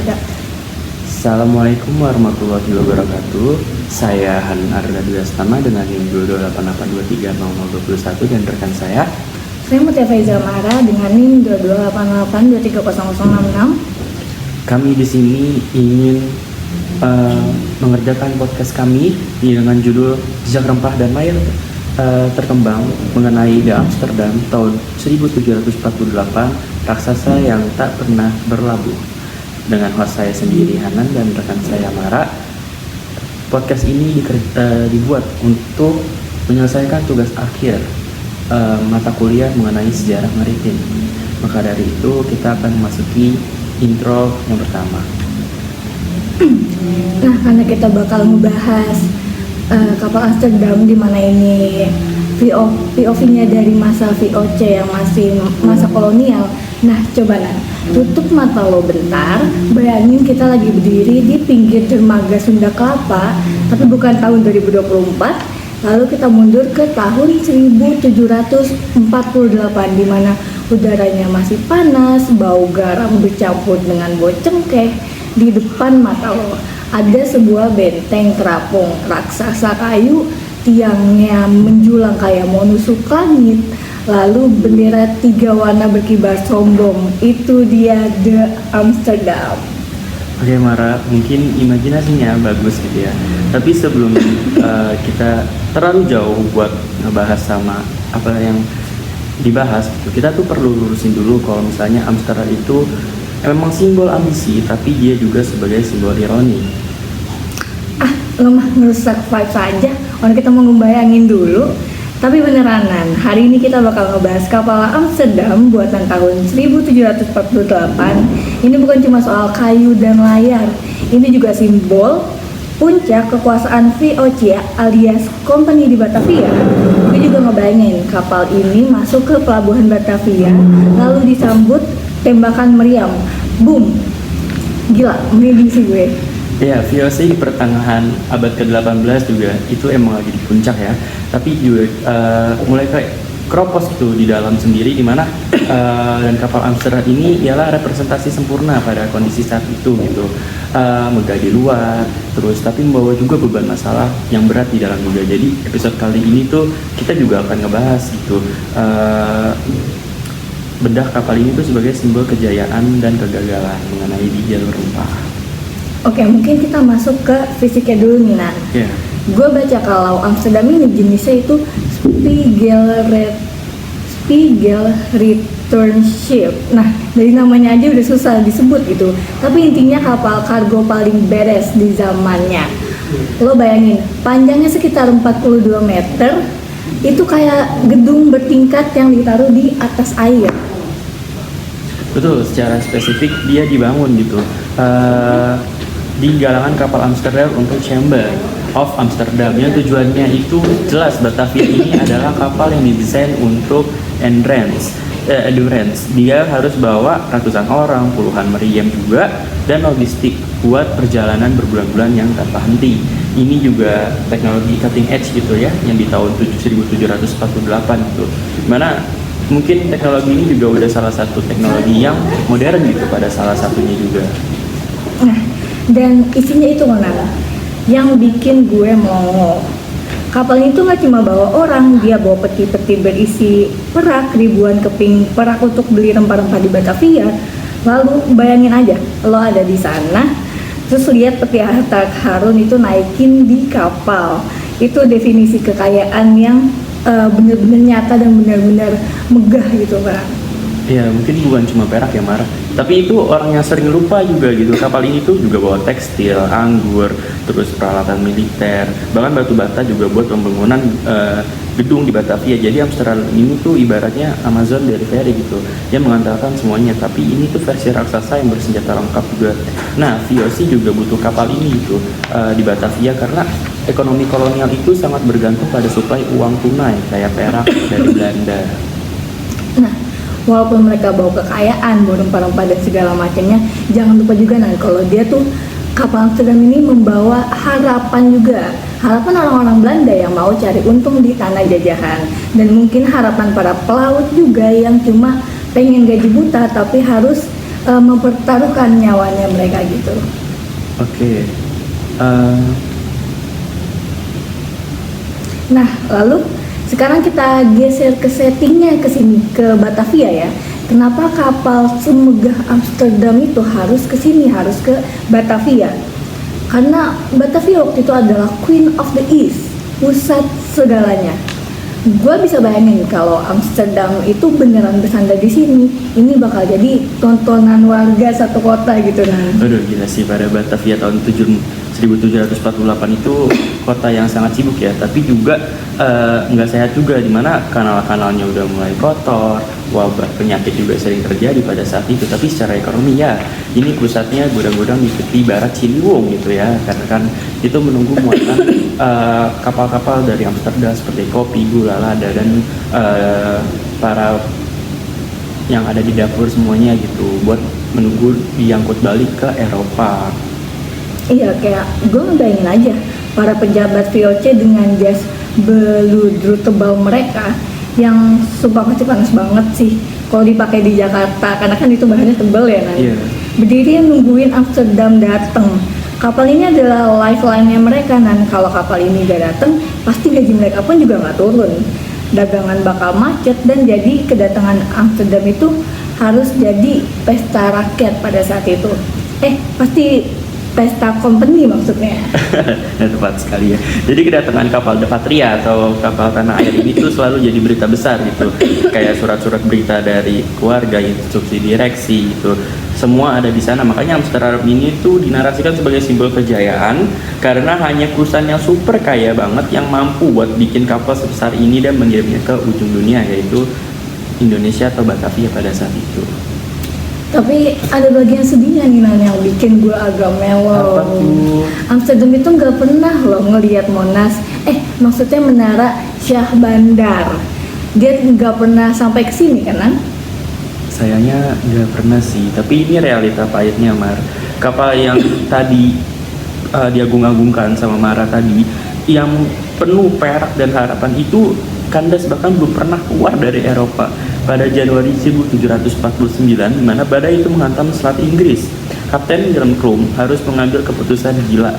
ada. Assalamualaikum warahmatullahi wabarakatuh. Saya Han Arda Duyastama dengan NIM 2288230021 dan rekan saya. Saya Mutia Faizal Mara dengan NIM 2288230066. Kami di sini ingin mengerjakan podcast kami dengan judul Jejak Rempah dan Layar Terkembang mengenai The Amsterdam tahun 1748, raksasa yang tak pernah berlabuh. Dengan host saya sendiri Hanan dan rekan saya Mara. Podcast ini dibuat untuk menyelesaikan tugas akhir mata kuliah mengenai sejarah maritim. Maka dari itu kita akan memasuki intro yang pertama. Nah, karena kita bakal ngebahas kapal Amsterdam, di mana ini POV-nya dari masa VOC yang masih masa kolonial. Nah, coba tutup mata lo bentar, bayangin kita lagi berdiri di pinggir dermaga Sunda Kelapa, tapi bukan tahun 2024. Lalu kita mundur ke tahun 1748, di mana udaranya masih panas, bau garam bercampur dengan bau cengkeh. Di depan mata lo ada sebuah benteng terapung raksasa kayu, tiangnya menjulang kayak mau nusuk langit. Lalu bendera 3 warna berkibar sombong. Itu dia The Amsterdam. Oke Mara, mungkin imajinasinya bagus gitu ya. Tapi sebelum kita terlalu jauh buat ngebahas sama apa yang dibahas gitu, kita tuh perlu lurusin dulu kalau misalnya Amsterdam itu memang simbol ambisi, tapi dia juga sebagai simbol ironi. Lo mah ngerusak vibe saja. Orang kita mau ngebayangin dulu. Tapi beneran, hari ini kita bakal ngebahas kapal Amsterdam buatan tahun 1748. Ini bukan cuma soal kayu dan layar, ini juga simbol puncak kekuasaan VOC alias Company di Batavia. Gue juga ngebayangin kapal ini masuk ke pelabuhan Batavia, lalu disambut tembakan meriam, boom. Gila, merinding sih gue. Ya, VOC di pertengahan abad ke-18 juga itu emang lagi di puncak ya. Tapi juga mulai kayak keropos gitu di dalam sendiri, dimana dan kapal Amsterdam ini ialah representasi sempurna pada kondisi saat itu gitu. Megah di luar, terus tapi membawa juga beban masalah yang berat di dalam juga. Jadi episode kali ini tuh kita juga akan ngebahas gitu bedah kapal ini tuh sebagai simbol kejayaan dan kegagalan mengenai di jalur rempah. Oke, mungkin kita masuk ke fisiknya dulu nih, Nan. Yeah. Gue baca kalau Amsterdam ini jenisnya itu Spiegel Return Ship. Nah, dari namanya aja udah susah disebut gitu. Tapi intinya kapal kargo paling beres di zamannya. Lo bayangin, panjangnya sekitar 42 meter, itu kayak gedung bertingkat yang ditaruh di atas air. Betul, secara spesifik dia dibangun gitu di galangan kapal Amsterdam untuk Chamber of Amsterdam, yang tujuannya itu jelas. Batavia ini adalah kapal yang didesain untuk endurance. Dia harus bawa ratusan orang, puluhan meriam juga, dan logistik buat perjalanan berbulan-bulan yang tanpa henti. Ini juga teknologi cutting edge gitu ya, yang di tahun 1748 gitu. Mana mungkin teknologi ini juga udah salah satu teknologi yang modern gitu pada salah satunya juga. Nah, dan isinya itu mana yang bikin gue mau. Kapal itu nggak cuma bawa orang, dia bawa peti-peti berisi perak, ribuan keping perak untuk beli rempah-rempah di Batavia. Lalu bayangin aja, lo ada di sana, terus lihat peti harta karun itu naikin di kapal. Itu definisi kekayaan yang benar-benar nyata dan benar-benar megah gitu kan. Ya mungkin bukan cuma perak ya Mar, tapi itu orang yang sering lupa juga gitu. Kapal ini tuh juga bawa tekstil, anggur, terus peralatan militer, bahkan batu bata juga buat pembangunan gedung di Batavia. Jadi Amsterdam ini tuh ibaratnya Amazon delivery gitu, yang mengantarkan semuanya. Tapi ini tuh versi raksasa yang bersenjata lengkap juga. Nah, VOC juga butuh kapal ini gitu di Batavia, karena ekonomi kolonial itu sangat bergantung pada suplai uang tunai kayak perak dari Belanda. Nah, walaupun mereka bawa kekayaan, bawa rempah-rempah dan segala macamnya, jangan lupa juga kalau dia tuh kapal Amsterdam ini membawa harapan juga. Harapan orang-orang Belanda yang mau cari untung di tanah jajahan, dan mungkin harapan para pelaut juga yang cuma pengen gaji buta tapi harus mempertaruhkan nyawanya mereka gitu. Oke. Eh, Nah, lalu sekarang kita geser ke settingnya ke sini, ke Batavia ya. Kenapa kapal semegah Amsterdam itu harus ke sini, harus ke Batavia? Karena Batavia waktu itu adalah Queen of the East, pusat segalanya. Gue bisa bayangin kalau Amsterdam itu beneran bersandar di sini, ini bakal jadi tontonan warga satu kota gitu nah. Aduh gila sih, pada Batavia tahun 1748 itu kota yang sangat sibuk ya, tapi juga nggak sehat juga, dimana kanal-kanalnya udah mulai kotor, wabah penyakit juga sering terjadi pada saat itu. Tapi secara ekonomi ya, ini pusatnya gudang-gudang di tepi barat Ciliwung gitu ya, karena kan itu menunggu muatan kapal-kapal dari Amsterdam seperti kopi, gula, lada, dan para yang ada di dapur semuanya gitu, buat menunggu diangkut balik ke Eropa. Iya, kayak gue ngebayangin aja para pejabat VOC dengan jas beludru tebal mereka yang sumpah pasti panas banget sih kalau dipakai di Jakarta, karena kan itu bahannya tebal ya nanti. Iya. Berdiri nungguin Amsterdam dateng. Kapal ini adalah lifeline-nya mereka, dan kalau kapal ini gak dateng, pasti gaji mereka pun juga gak turun. Dagangan bakal macet, dan jadi kedatangan Amsterdam itu harus jadi pesta rakyat pada saat itu. Pasti pesta company maksudnya. Nah, tepat sekali ya. Jadi kedatangan kapal The Patria atau kapal tanah air ini tuh selalu jadi berita besar gitu. Kayak surat-surat berita dari keluarga, instruksi direksi gitu. Semua ada di sana. Makanya Amsterdam ini tuh dinarasikan sebagai simbol kejayaan karena hanya perusahaan yang super kaya banget yang mampu buat bikin kapal sebesar ini dan mengirimnya ke ujung dunia, yaitu Indonesia atau Batavia pada saat itu. Tapi ada bagian sedihnya nih Nan, yang bikin gue agak melo. Apa tuh? Amsterdam itu nggak pernah loh ngelihat Monas. Maksudnya Menara Syah Bandar. Dia nggak pernah sampai ke sini kan Nan? Sayangnya nggak pernah sih, tapi ini realita pahitnya Mar. Kapal yang tadi diagung-agungkan sama Mara tadi, yang penuh perak dan harapan itu kandas, bahkan belum pernah keluar dari Eropa pada Januari 1749, di mana badai itu menghantam Selat Inggris. Kapten Graham harus mengambil keputusan gila,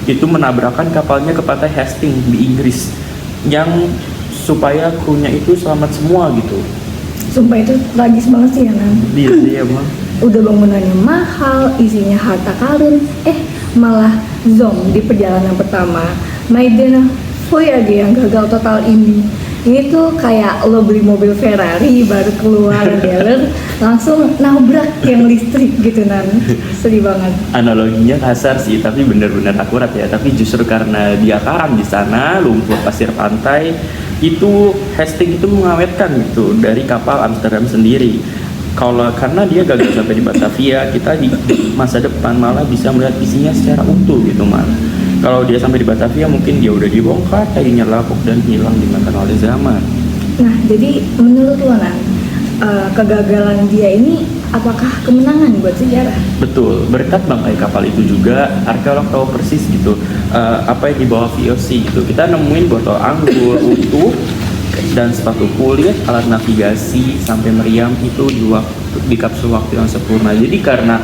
itu menabrakkan kapalnya ke pantai Hastings di Inggris, yang supaya krunya itu selamat semua gitu. Sumpah itu tragis banget sih ya Nan. Iya Bang. Udah bangunannya mahal, isinya harta karun, malah zong di perjalanan pertama. Maiden Voyage yang gagal total ini. Ini tuh kayak lo beli mobil Ferrari baru keluar dealer langsung nabrak yang listrik gitu Nan. Sedih banget. Analoginya kasar sih, tapi benar-benar akurat ya. Tapi justru karena dia karam di sana, lumpur pasir pantai, itu Hastings itu mengawetkan gitu dari kapal Amsterdam sendiri. Kalau karena dia gagal sampai di Batavia, kita di masa depan malah bisa melihat isinya secara utuh gitu Mal. Kalau dia sampai di Batavia mungkin dia udah dibongkar, tadinya lapuk dan hilang dimakan oleh zaman. Nah, jadi menurut lo Nan, kegagalan dia ini apakah kemenangan buat sejarah? Betul, berkat bangkai kapal itu juga arkeolog tahu persis gitu apa yang dibawa VOC gitu. Kita nemuin botol anggur utuh dan sepatu kulit, alat navigasi sampai meriam itu di kapsul waktu yang sempurna. Jadi karena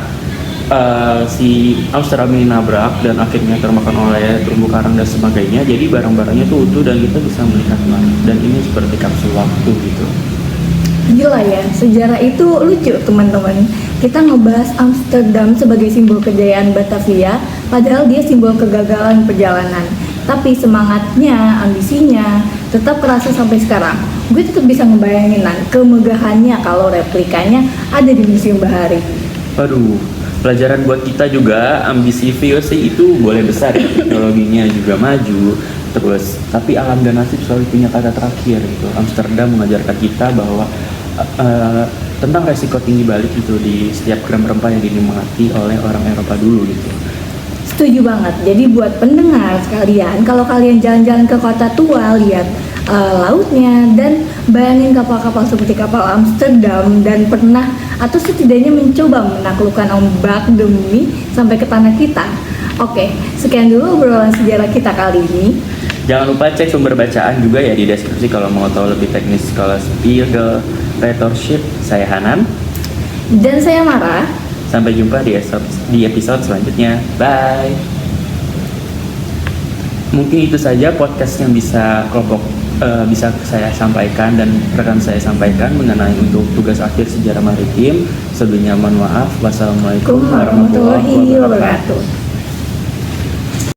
si Amsterdam ini nabrak dan akhirnya termakan oleh terumbu karang dan sebagainya, jadi barang-barangnya tuh utuh dan kita bisa melihatnya. Dan ini seperti kapsul waktu gitu. Gila ya, sejarah itu lucu teman-teman. Kita ngebahas Amsterdam sebagai simbol kejayaan Batavia, padahal dia simbol kegagalan perjalanan. Tapi semangatnya, ambisinya, tetap kerasa sampai sekarang. Gue tetap bisa ngebayangin kemegahannya kalau replikanya ada di Museum Bahari. Waduh, pelajaran buat kita juga. Ambisi VOC itu boleh besar ya, teknologinya juga maju terus, tapi alam dan nasib selalu punya kata terakhir gitu. Amsterdam mengajarkan kita bahwa tentang resiko tinggi balik itu di setiap gram rempah yang dinikmati oleh orang Eropa dulu gitu. Setuju banget. Jadi buat pendengar sekalian, kalau kalian jalan-jalan ke kota tua, lihat lautnya dan bayangin kapal-kapal seperti kapal Amsterdam dan pernah atau setidaknya mencoba menaklukkan ombak demi sampai ke tanah kita. Oke, sekian dulu obrolan sejarah kita kali ini. Jangan lupa cek sumber bacaan juga ya di deskripsi kalau mau tahu lebih teknis. Kalau Spiegel Retorship, saya Hanan. Dan saya Mara. Sampai jumpa di episode selanjutnya. Bye. Mungkin itu saja podcast yang bisa saya sampaikan dan rekan saya sampaikan mengenai untuk tugas akhir sejarah maritim. Sebelumnya mohon maaf. Wassalamualaikum warahmatullahi wabarakatuh.